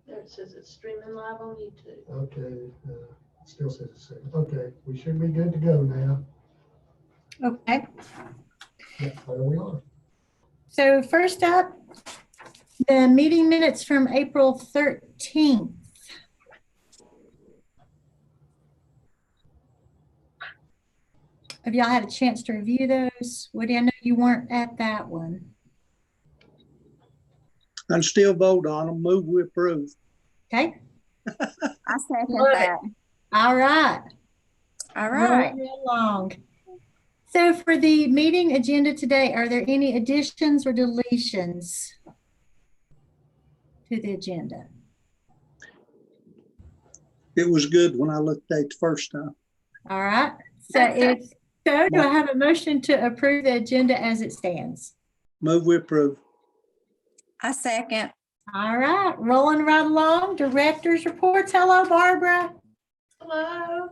There it says it's streaming live on YouTube. Okay, still says it's second. Okay, we should be good to go now. Okay, Yeah, there we are. so first up, the meeting minutes from April 13th. Have y'all had a chance to review those? Woody, I know you weren't at that one. And still vote on them. Move we approve. Okay, I second Love it. that. all right. All right. Moving along. So for the meeting agenda today, are there any additions or deletions to the agenda? It was good when I looked at it the first time. All right. So if so, do I have a motion to approve the agenda as it stands? Move we approve. I second. All right, rolling right along. Directors reports. Hello, Barbara. Hello.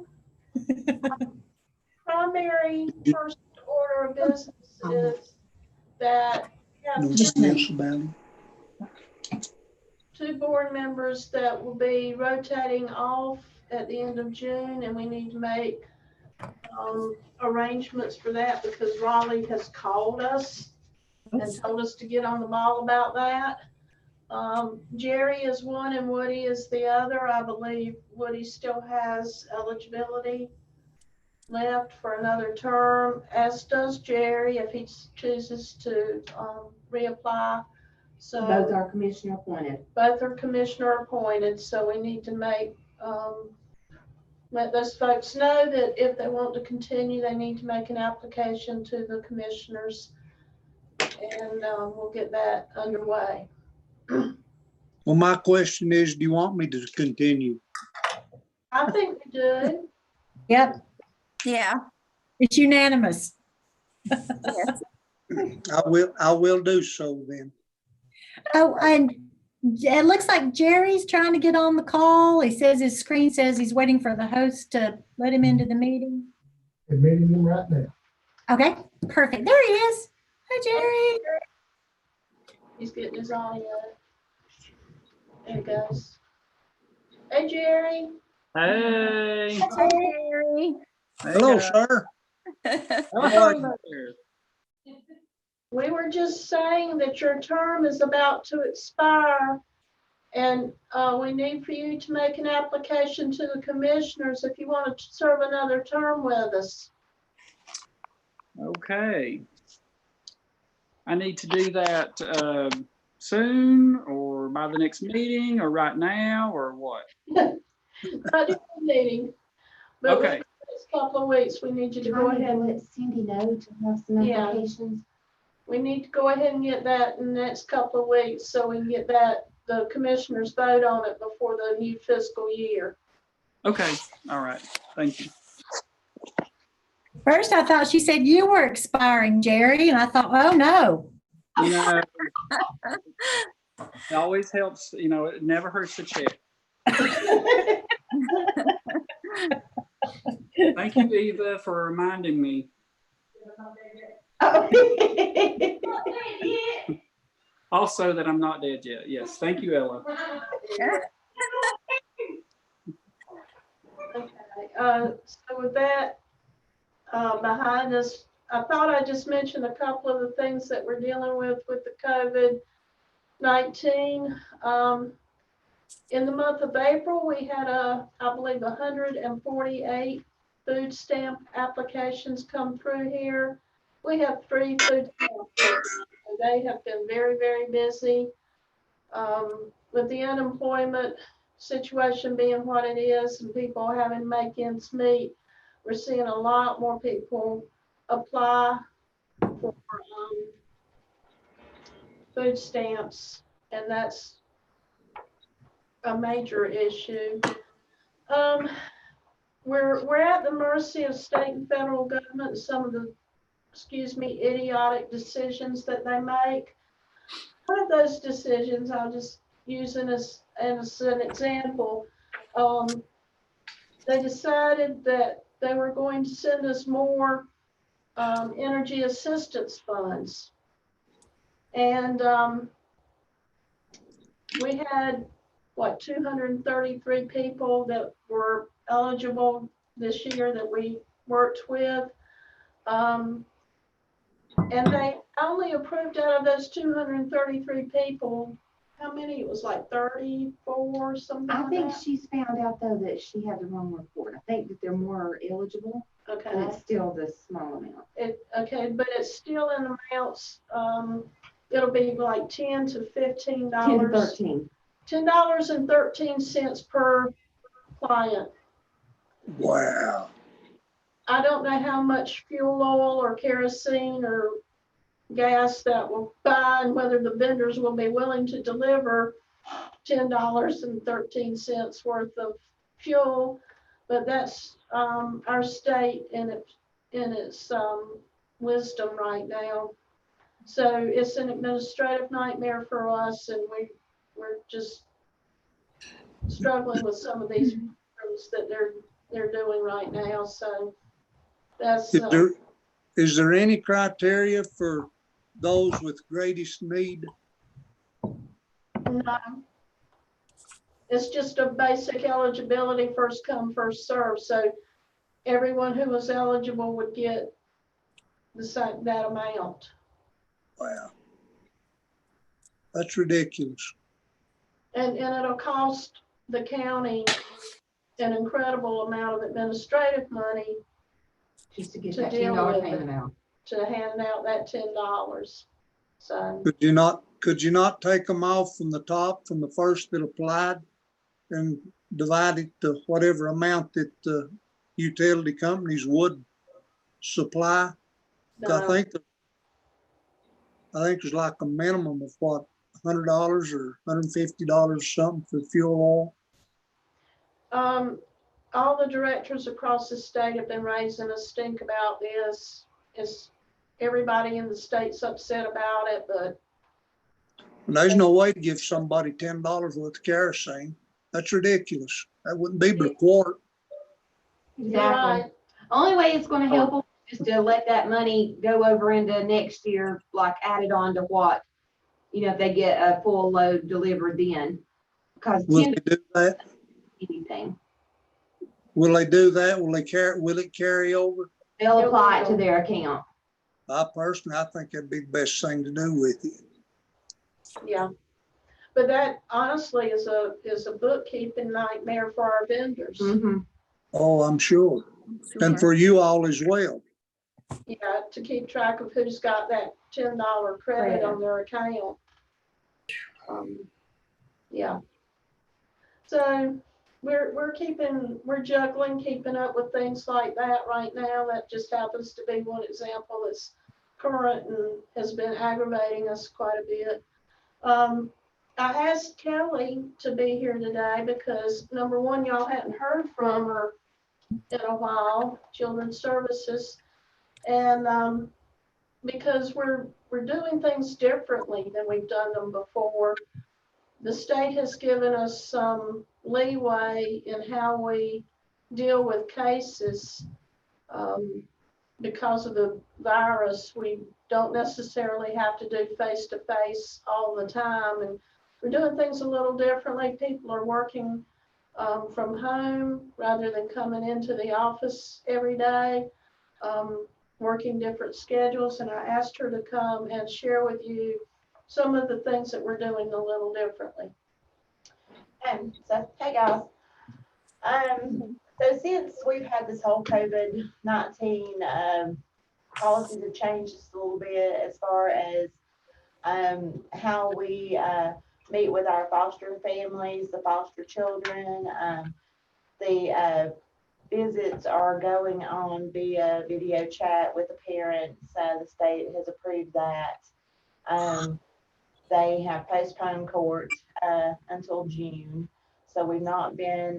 Primary first order of business is that we No have dismiss about it. 2 board members that will be rotating off at the end of June, and we need to make arrangements for that because Raleigh has called us and told us to get on the ball about that. Jerry is one and Woody is the other. I believe Woody still has eligibility left for another term, as does Jerry if he chooses to reapply. So Both are commissioner appointed. both are commissioner appointed, so we need to make let those folks know that if they want to continue, they need to make an application to the commissioners, and we'll get that underway. Well, my question is, do you want me to continue? I think we do. Yep, Yeah. it's unanimous. Yes. I will do so then. Oh, and it looks like Jerry's trying to get on the call. He says his screen says he's waiting for the host to let him into the meeting. We're meeting them right now. Okay, perfect. There he is. Hi, Jerry. He's getting his audio. There he goes. Hey, Jerry. Hey. Hi, Jerry. Hello, sir. Hello there. We were just saying that your term is about to expire, and we need for you to make an application to the commissioners if you want to serve another term with us. Okay. I need to do that soon, or by the next meeting, or right now, or what? Not in the meeting, but Okay. within the next couple of weeks, we need you to go ahead and Let Cindy know to have some Yeah. applications. we need to go ahead and get that in the next couple of weeks so we can get that, the commissioners vote on it before the new fiscal year. Okay. All right. Thank you. First, I thought she said you were expiring, Jerry, and I thought, oh, no. You know, it always helps, you know, it never hurts to check. Thank you, Eva, for reminding me. Also that I'm not dead yet. Yes. Thank you, Ella. Okay, so with that behind us, I thought I'd just mention a couple of the things that we're dealing with the COVID-19. In the month of April, we had I believe 148 food stamp applications come through here. We have 3 food stamps. They have been very, very busy. With the unemployment situation being what it is and people having to make ends meet, we're seeing a lot more people apply for food stamps, and that's a major issue. We're at the mercy of state and federal government, some of the, idiotic decisions that they make. One of those decisions, I'll just use it as an example. They decided that they were going to send us more energy assistance funds. And we had, what, 233 people that were eligible this year that we worked with. And they only approved out of those 233 people, how many? It was like 34, something I like think that. she's found out though that she had the wrong report. I think that they're more eligible, but Okay. it's still the small amount. Okay, but it's still in amounts, it'll be like $10 to $15. 10 to 13. $10.13 per client. Wow. I don't know how much fuel oil or kerosene or gas that will buy and whether the vendors will be willing to deliver $10.13 worth of fuel, but that's our state in its wisdom right now. So it's an administrative nightmare for us, and we're just struggling with some of these programs that they're doing right now. So that's Is there any criteria for those with greatest need? no. It's just a basic eligibility, first come, first serve. So everyone who was eligible would get that amount. Wow. That's ridiculous. And it'll cost the county an incredible amount of administrative money Just to get To that deal $10 with payment out. to hand out that $10. So, Could you not take them off from the top, from the first that applied and divide it to whatever amount that the utility companies would supply? I no, think there's like a minimum of what, $100 or $150 something for fuel oil. all the directors across the state have been raising a stink about this. Everybody in the state's upset about it, but And there's no way to give somebody $10 worth of kerosene. That's ridiculous. That wouldn't be but a quart. you're right. Only way it's gonna help them is to let that money go over into next year, like added on to what, if they get a full load delivered then. Because Will 10 they do that? anything, Will they do that? Will it carry over? they'll It apply it to will. their account. I think that'd be the best thing to do with it. Yeah. But that honestly is a bookkeeping nightmare for our vendors. Mhm. Oh, I'm sure. And for you all as well. Yeah, to keep track of who's got that $10 credit on their account. Yeah. So we're juggling, keeping up with things like that right now. That just happens to be one example that's current and has been aggravating us quite a bit. I asked Kelly to be here today because number one, y'all hadn't heard from her in a while, Children's Services. And because we're doing things differently than we've done them before. The state has given us some leeway in how we deal with cases. Because of the virus, we don't necessarily have to do face-to-face all the time. And we're doing things a little differently. People are working from home rather than coming into the office every day, working different schedules. And I asked her to come and share with you some of the things that we're doing a little differently. So, hey guys. So since we've had this whole COVID-19, policies have changed just a little bit as far as how we meet with our foster families, the foster children. The visits are going on via video chat with the parents. The state has approved that. They have postponed court until June. So we've not been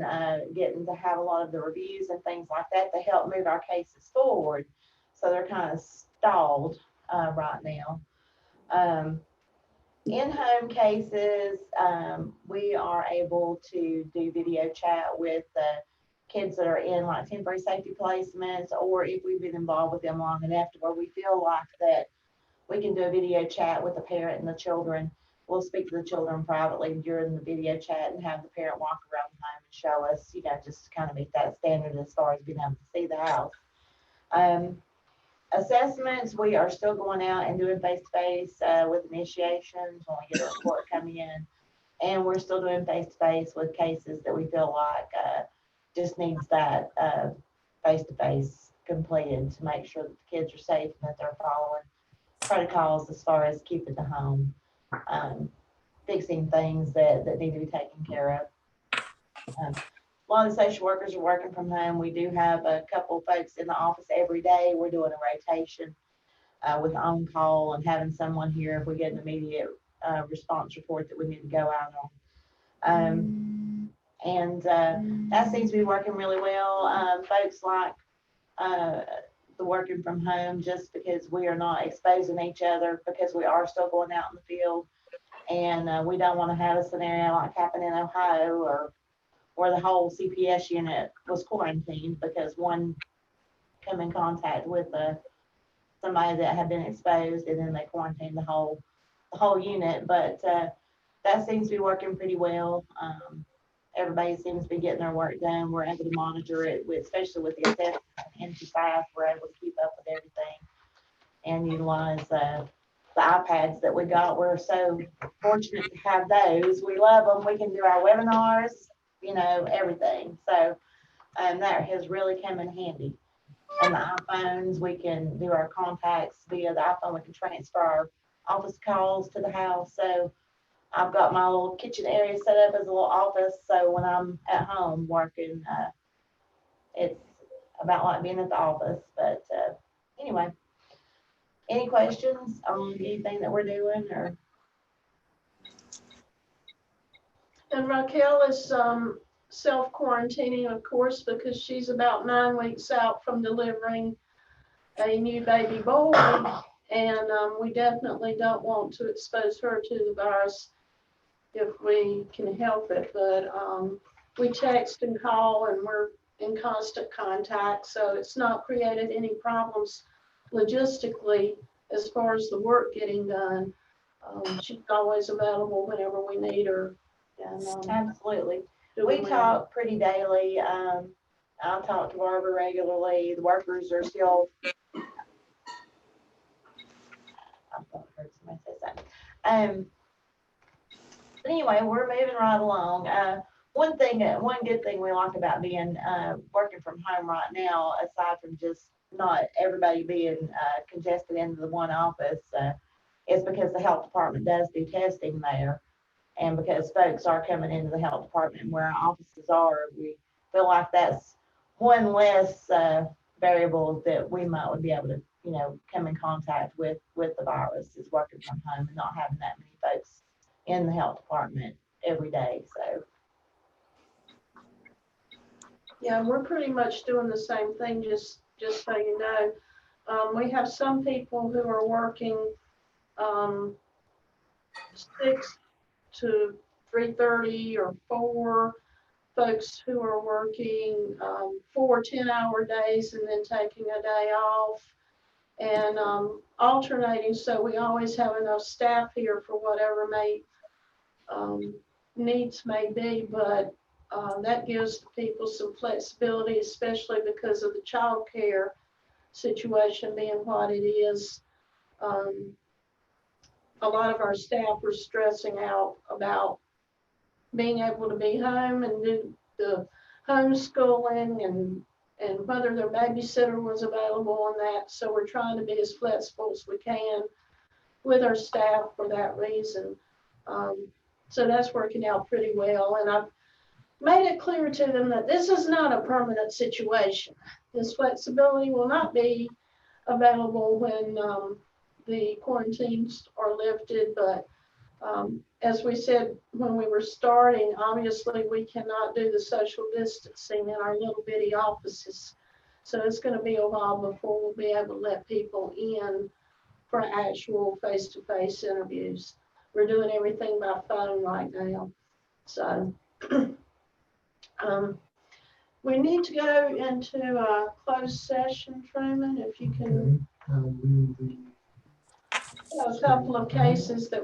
getting to have a lot of the reviews and things like that to help move our cases forward. So they're kind of stalled right now. In-home cases, we are able to do video chat with the kids that are in like temporary safety placements, or if we've been involved with them long enough to where we feel like that we can do a video chat with the parent and the children. We'll speak to the children privately during the video chat and have the parent walk around the home and show us, just to kind of meet that standard as far as being able to see the house. Assessments, we are still going out and doing face-to-face with initiations when we get a report coming in. And we're still doing face-to-face with cases that we feel like just needs that face-to-face completed to make sure that the kids are safe and that they're following protocols as far as keeping the home, fixing things that need to be taken care of. A lot of the social workers are working from home. We do have a couple of folks in the office every day. We're doing a rotation with on-call and having someone here if we get an immediate response report that we need to go out on. That seems to be working really well. Folks like the working from home just because we are not exposing each other, because we are still going out in the field. And we don't want to have a scenario like happened in Ohio or where the whole CPS unit was quarantined because one come in contact with somebody that had been exposed, and then they quarantined the whole unit. But that seems to be working pretty well. Everybody seems to be getting their work done. We're able to monitor it, especially with the assessment and NC5. We're able to keep up with everything and utilize the iPads that we got. We're so fortunate to have those. We love them. We can do our webinars, everything. So that has come in handy. And the iPhones, we can do our contacts via the iPhone. We can transfer our office calls to the house. So I've got my little kitchen area set up as a little office. So when I'm at home working, it's about like being at the office. But anyway, any questions on anything that we're doing or? And Raquel is self-quarantining, of course, because she's about 9 weeks out from delivering a new baby boy. And we definitely don't want to expose her to the virus if we can help it. But we text and call, and we're in constant contact. So it's not created any problems logistically as far as the work getting done. She's always available whenever we need her. And, Absolutely. We talk pretty daily. I'll talk to Barbara regularly. The workers are still. I thought I heard somebody say something. But anyway, we're moving right along. One good thing we like about being working from home right now, aside from just not everybody being congested into the one office, is because the health department does do testing there. And because folks are coming into the health department where our offices are, we feel like that's one less variable that we might be able to, come in contact with the virus, is working from home and not having that many folks in the health department every day. So. Yeah, we're pretty much doing the same thing, just so you know. We have some people who are working 6 to 3:30 or 4, folks who are working 4 10-hour days and then taking a day off, and alternating, so we always have enough staff here for whatever needs may be. But that gives the people some flexibility, especially because of the child care situation being what it is. A lot of our staff are stressing out about being able to be home and do the homeschooling and whether their babysitter was available and that. So we're trying to be as flexible as we can with our staff for that reason. So that's working out pretty well. And I've made it clear to them that this is not a permanent situation. This flexibility will not be available when the quarantines are lifted, but as we said when we were starting, obviously we cannot do the social distancing in our little bitty offices. So it's going to be a while before we'll be able to let people in for actual face-to-face interviews. We're doing everything by phone right now. So We need to go into a closed session, Truman, if you can, Okay, will the a couple of cases that